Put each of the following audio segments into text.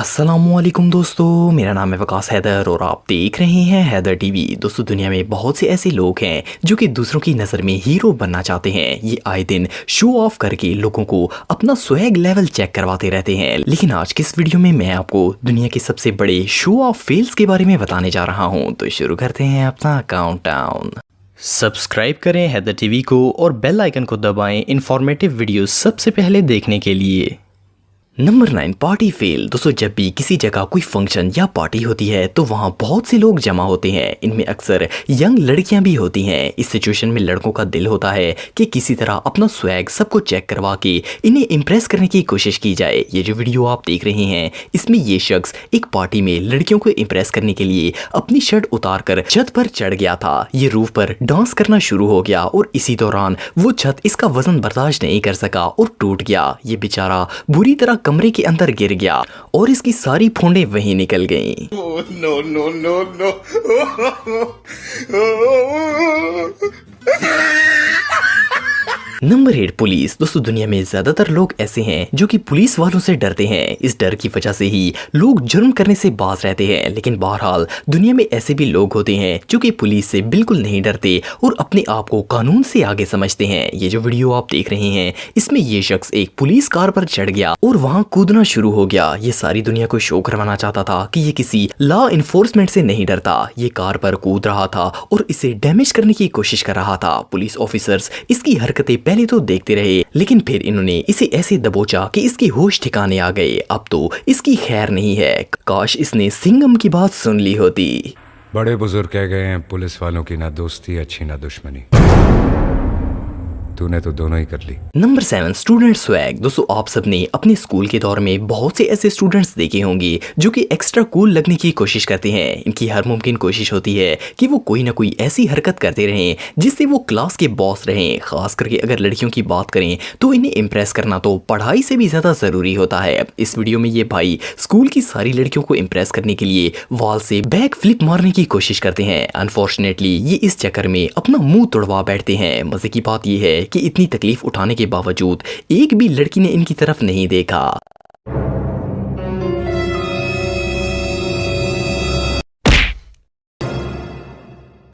अस्सलामुअलैकुम दोस्तों, मेरा नाम है वकास हैदर और आप देख रहे हैं हैदर टीवी। दोस्तों, दुनिया में बहुत से ऐसे लोग हैं जो कि दूसरों की नज़र में हीरो बनना चाहते हैं। ये आए दिन शो ऑफ करके लोगों को अपना स्वैग लेवल चेक करवाते रहते हैं। लेकिन आज की इस वीडियो में मैं आपको दुनिया के सबसे बड़े शो ऑफ फेल्स के बारे में बताने जा रहा हूँ। तो शुरू करते हैं अपना काउंटडाउन। सब्सक्राइब करें हैदर टीवी को और बेल आइकन को दबाएं इंफॉर्मेटिव वीडियो सबसे पहले देखने के लिए। Number 9, party fail. दोस्तों, जब भी किसी जगह कोई फंक्शन या पार्टी होती है तो वहाँ बहुत से लोग जमा होते हैं। इनमें अक्सर यंग लड़कियां भी होती हैं। इस सिचुएशन में लड़कों का दिल होता है कि किसी तरह अपना स्वैग सबको चेक करवा के इन्हें इम्प्रेस करने की कोशिश की जाए। ये जो वीडियो आप देख रहे हैं, इसमें ये शख्स एक पार्टी में लड़कियों को इम्प्रेस करने के लिए अपनी शर्ट उतार कर छत पर चढ़ गया था। ये रूफ पर डांस करना शुरू हो गया और इसी दौरान वो छत इसका वजन बर्दाश्त नहीं कर सका और टूट गया। ये बेचारा बुरी तरह कमरे के अंदर गिर गया और इसकी सारी फूंडें वहीं निकल गईं। No, no, no, no. Number 8, police. दोस्तों, दुनिया में ज्यादातर लोग ऐसे हैं जो कि पुलिस वालों से डरते हैं। इस डर की वजह से ही लोग जुर्म करने से बाज रहते हैं। लेकिन बहरहाल दुनिया में ऐसे भी लोग होते हैं जो कि पुलिस से बिल्कुल नहीं डरते और अपने आप को कानून से आगे समझते हैं। ये जो वीडियो आप देख रहे हैं, इसमें ये शख्स एक पुलिस कार पर चढ़ गया और वहां कूदना शुरू हो गया। ये सारी दुनिया को शो करवाना चाहता था कि ये किसी लॉ इन्फोर्समेंट से नहीं डरता। ये कार पर कूद रहा था और इसे डैमेज करने की कोशिश कर रहा था। पुलिस ऑफिसर्स इसकी हरकतें पहले तो देखते रहे, लेकिन फिर इन्होंने इसे ऐसे दबोचा कि इसके होश ठिकाने आ गए। अब तो इसकी खैर नहीं है। काश इसने सिंघम की बात सुन ली होती। बड़े बुजुर्ग कह गए हैं, पुलिस वालों की ना दोस्ती अच्छी ना दुश्मनी। तूने तो दोनों ही कर ली। Number 7, student swag. दोस्तों, आप सबने अपने स्कूल के दौर में बहुत से ऐसे स्टूडेंट्स देखे होंगे जो कि एक्स्ट्रा कूल लगने की कोशिश करते हैं। इनकी हर मुमकिन कोशिश होती है कि वो कोई ना कोई ऐसी हरकत करते रहें जिससे वो क्लास के बॉस रहें। खास करके अगर लड़कियों की बात करें तो इन्हें इम्प्रेस करना तो पढ़ाई से भी ज्यादा जरूरी होता है। इस वीडियो में ये भाई स्कूल की सारी लड़कियों को इम्प्रेस करने के लिए वॉल से बैक फ्लिप मारने की कोशिश करते हैं। अनफॉर्चुनेटली ये इस चक्कर में अपना मुंह तोड़वा बैठते हैं। मजे की बात ये है कि इतनी तकलीफ उठाने के बावजूद एक भी लड़की ने इनकी तरफ नहीं देखा।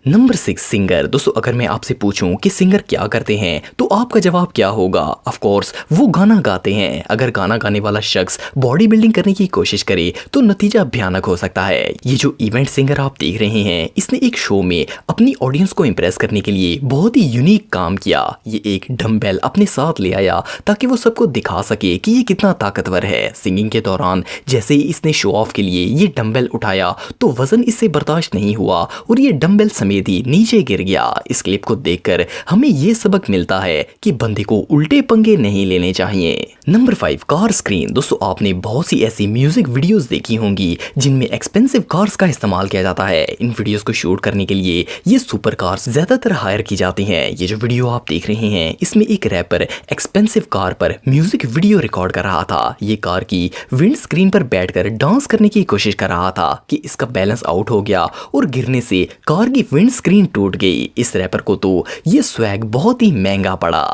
Number 6, singer. दोस्तों, अगर मैं आपसे पूछूं कि सिंगर क्या करते हैं तो आपका जवाब क्या होगा? ऑफ कोर्स वो गाना गाते हैं। अगर गाना गाने वाला शख्स बॉडी बिल्डिंग करने की कोशिश करे तो नतीजा भयानक हो सकता है। ये जो इवेंट सिंगर आप देख रहे हैं, इसने एक शो में अपनी ऑडियंस को इम्प्रेस करने के लिए बहुत ही यूनिक काम किया। ये एक डम्बेल अपने साथ ले आया ताकि वो सबको दिखा सके कि ये कितना ताकतवर है। सिंगिंग के दौरान जैसे ही इसने शो ऑफ के लिए ये डम्बेल उठाया तो वजन इससे बर्दाश्त नहीं हुआ और ये डम्बेल नीचे गिर गया। इस क्लिप को देखकर हमें ये सबक मिलता है कि बंदे को उल्टे पंगे नहीं लेने चाहिए। Number 5, car screen. दोस्तों, आपने बहुत सी ऐसी म्यूजिक वीडियोस देखी होंगी जिनमें एक्सपेंसिव कार्स का इस्तेमाल किया जाता है। इन वीडियोस को शूट करने के लिए ये सुपर कार्स ज्यादातर हायर की जाती हैं। ये जो वीडियो आप देख रहे हैं, इसमें एक रैपर एक्सपेंसिव कार पर म्यूजिक वीडियो रिकॉर्ड कर रहा था। ये कार की विंड स्क्रीन पर बैठकर डांस करने की कोशिश कर रहा था कि इसका बैलेंस आउट हो गया और गिरने से कार की विंड स्क्रीन टूट गई। इस रैपर को तो ये स्वैग बहुत ही महंगा पड़ा।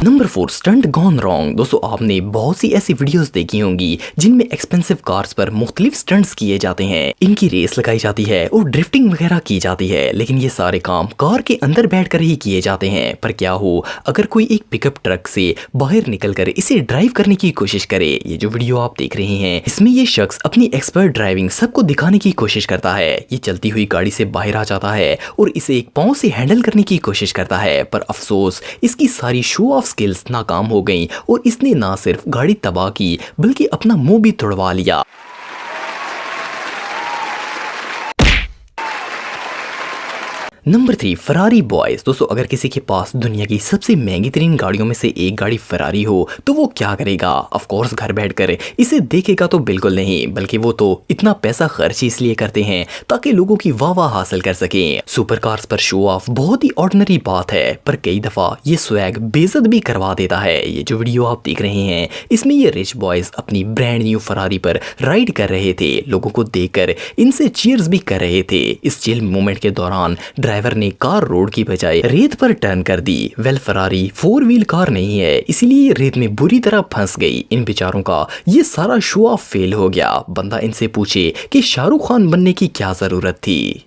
Number 4, stunt gone wrong. दोस्तों, आपने बहुत सी ऐसी वीडियोस देखी होंगी जिनमें एक्सपेंसिव कार्स पर मुख्तलिफ स्टंट्स किए जाते हैं। इनकी रेस लगाई जाती है और ड्रिफ्टिंग वगैरह की जाती है, लेकिन ये सारे काम कार के अंदर बैठकर ही किए जाते हैं। पर क्या हो अगर कोई एक पिकअप ट्रक से बाहर निकलकर इसे ड्राइव करने की कोशिश करे? ये जो वीडियो आप देख रहे हैं, इसमें ये शख्स अपनी एक्सपर्ट ड्राइविंग सबको दिखाने की कोशिश करता है। ये चलती हुई गाड़ी से बाहर आ जाता है और इसे एक पांव से हैंडल करने की कोशिश करता है, पर अफसोस इसकी सारी शो ऑफ स्किल्स नाकाम हो गईं और इसने ना सिर्फ गाड़ी तबाह की बल्कि अपना मुंह भी तोड़वा लिया। Number 3, Ferrari boys. दोस्तों, अगर किसी के पास दुनिया की सबसे महंगी तरीन गाड़ियों में से एक गाड़ी फरारी हो तो वो क्या करेगा? ऑफ कोर्स घर बैठकर इसे देखेगा तो बिल्कुल नहीं, बल्कि वो तो इतना पैसा खर्च इसलिए करते हैं ताकि लोगों की वाह हासिल कर सकें। सुपर कार्स पर शो ऑफ बहुत ही ऑर्डिनरी बात है, पर कई दफा ये स्वैग बेइज्जत भी करवा देता है। ये जो वीडियो आप देख रहे हैं, इसमें ये रिच बॉयज अपनी ब्रांड न्यू फरारी पर राइड कर रहे थे। लोगों को देखकर इनसे चीयर्स भी कर रहे थे। इस चिल मोमेंट के दौरान ड्राइवर ड्राइवर ने कार रोड की बजाय रेत पर टर्न कर दी। वेल फरारी 4 व्हील कार नहीं है, इसीलिए ये रेत में बुरी तरह फंस गई। इन बेचारों का ये सारा शो ऑफ फेल हो गया। बंदा इनसे पूछे कि शाहरुख खान बनने की क्या जरूरत थी।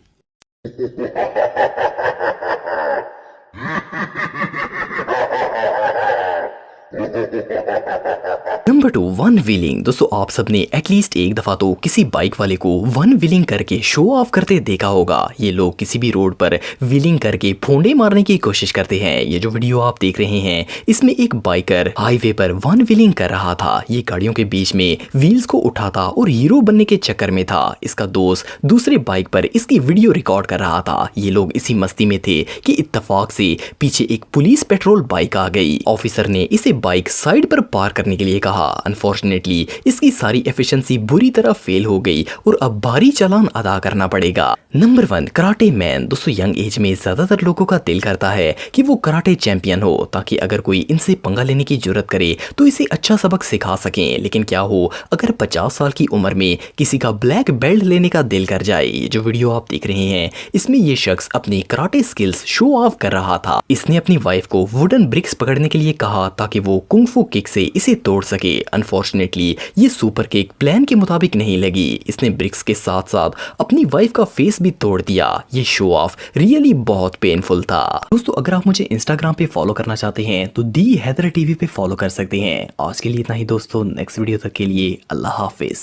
Number 2, one wheeling. दोस्तों आप सबने एटलीस्ट एक दफा तो किसी बाइक वाले को वन व्हीलिंग करके शो ऑफ करते देखा होगा। ये लोग किसी भी रोड पर व्हीलिंग करके फोंडे मारने की कोशिश करते हैं। ये जो वीडियो आप देख रहे हैं इसमें एक बाइकर हाईवे पर वन व्हीलिंग कर रहा था। ये गाड़ियों के बीच में व्हील्स को उठाता और हीरो बनने के चक्कर में था। इसका दोस्त दूसरे बाइक पर इसकी वीडियो रिकॉर्ड कर रहा था। ये लोग इसी मस्ती में थे कि इत्तेफाक से पीछे एक पुलिस पेट्रोल बाइक आ गई। ऑफिसर ने इसे बाइक साइड पर पार करने के लिए कहा। अनफॉर्चुनेटली इसकी सारी एफिशिएंसी बुरी तरह फेल हो गई और अब भारी चालान अदा करना पड़ेगा। Number 1, karate man. दोस्तों यंग एज में ज्यादातर लोगों का दिल करता है कि वो कराटे चैंपियन हो, ताकि अगर कोई इनसे पंगा लेने की जरूरत करे तो इसे अच्छा सबक सिखा सकें। लेकिन क्या हो अगर 50 साल की उम्र में किसी का ब्लैक बेल्ट लेने का दिल कर जाए। ये जो वीडियो आप देख रहे हैं इसमें ये शख्स अपनी कराटे स्किल्स शो ऑफ कर रहा था। इसने अपनी वाइफ को वुडन ब्रिक्स पकड़ने के लिए कहा ताकि वो कुंग फू किक से इसे तोड़ सके। अनफॉर्चुनेटली ये सुपर किक प्लान के मुताबिक नहीं लगी। इसने ब्रिक्स के साथ साथ अपनी वाइफ का फेस भी तोड़ दिया। ये शो ऑफ रियली बहुत पेनफुल था। दोस्तों अगर आप मुझे इंस्टाग्राम पे फॉलो करना चाहते हैं तो दी हैदर टीवी पे फॉलो कर सकते हैं। आज के लिए इतना ही दोस्तों, नेक्स्ट वीडियो तक के लिए अल्लाह हाफिज।